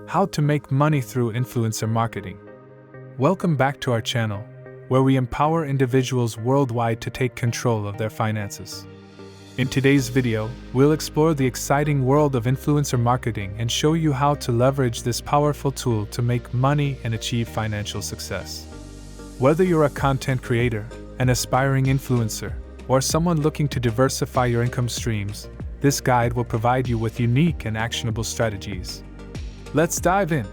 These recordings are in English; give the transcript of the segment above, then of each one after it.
How to make money through influencer marketing. Welcome back to our channel, where we empower individuals worldwide to take control of their finances. In today's video, we'll explore the exciting world of influencer marketing and show you how to leverage this powerful tool to make money and achieve financial success. Whether you're a content creator, an aspiring influencer, or someone looking to diversify your income streams, this guide will provide you with unique and actionable strategies. Let's dive in.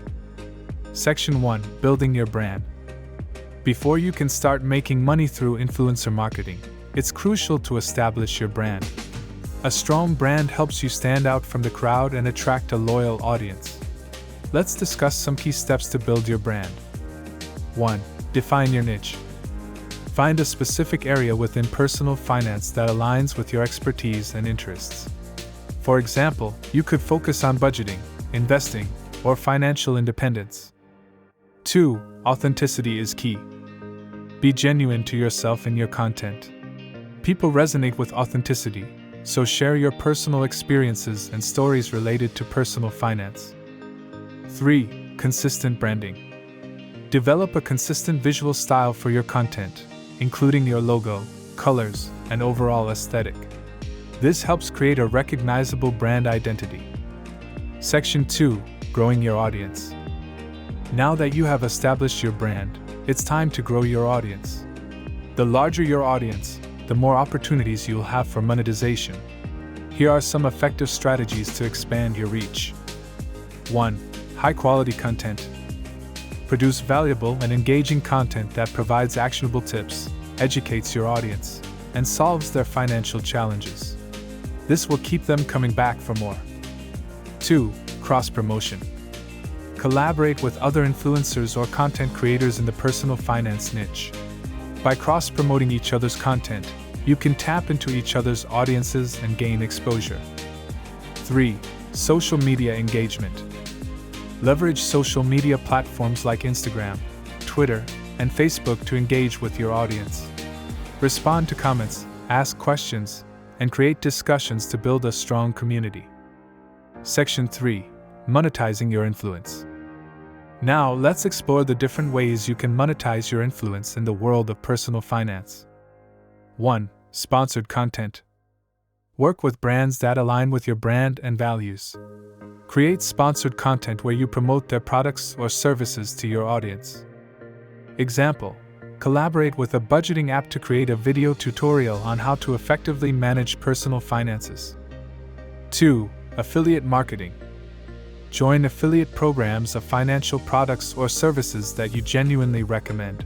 Section 1. Building your brand. Before you can start making money through influencer marketing, it's crucial to establish your brand. A strong brand helps you stand out from the crowd and attract a loyal audience. Let's discuss some key steps to build your brand. 1. Define your niche. Find a specific area within personal finance that aligns with your expertise and interests. For example, you could focus on budgeting, investing, or financial independence. 2. Authenticity is key. Be genuine to yourself in your content. People resonate with authenticity, so share your personal experiences and stories related to personal finance. 3. Consistent branding. Develop a consistent visual style for your content, including your logo, colors, and overall aesthetic. This helps create a recognizable brand identity. Section 2. Growing your audience. Now that you have established your brand, it's time to grow your audience. The larger your audience, the more opportunities you'll have for monetization. Here are some effective strategies to expand your reach. 1. High-quality content. Produce valuable and engaging content that provides actionable tips, educates your audience, and solves their financial challenges. This will keep them coming back for more. 2. Cross-promotion. Collaborate with other influencers or content creators in the personal finance niche. By cross-promoting each other's content, you can tap into each other's audiences and gain exposure. 3. Social media engagement. Leverage social media platforms like Instagram, Twitter, and Facebook to engage with your audience. Respond to comments, ask questions, and create discussions to build a strong community. Section 3. Monetizing your influence. Now, let's explore the different ways you can monetize your influence in the world of personal finance. 1. Sponsored content. Work with brands that align with your brand and values. Create sponsored content where you promote their products or services to your audience. Example: collaborate with a budgeting app to create a video tutorial on how to effectively manage personal finances. 2. Affiliate marketing. Join affiliate programs of financial products or services that you genuinely recommend.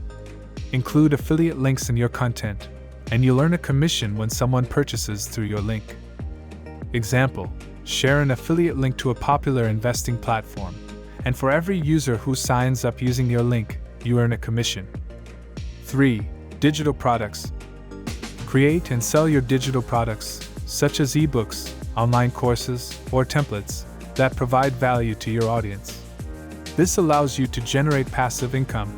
Include affiliate links in your content, and you'll earn a commission when someone purchases through your link. Example: share an affiliate link to a popular investing platform, and for every user who signs up using your link, you earn a commission. 3. Digital products. Create and sell your digital products, such as ebooks, online courses, or templates, that provide value to your audience. This allows you to generate passive income.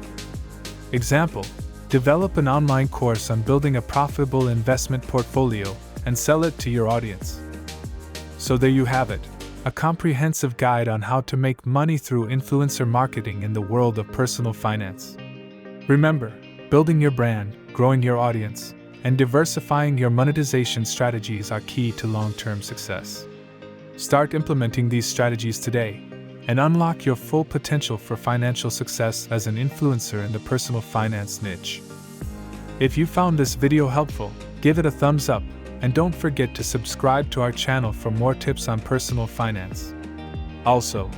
Example: develop an online course on building a profitable investment portfolio and sell it to your audience. So there you have it, a comprehensive guide on how to make money through influencer marketing in the world of personal finance. Remember, building your brand, growing your audience, and diversifying your monetization strategies are key to long-term success. Start implementing these strategies today and unlock your full potential for financial success as an influencer in the personal finance niche. If you found this video helpful, give it a thumbs up and don't forget to subscribe to our channel for more tips on personal finance. Also,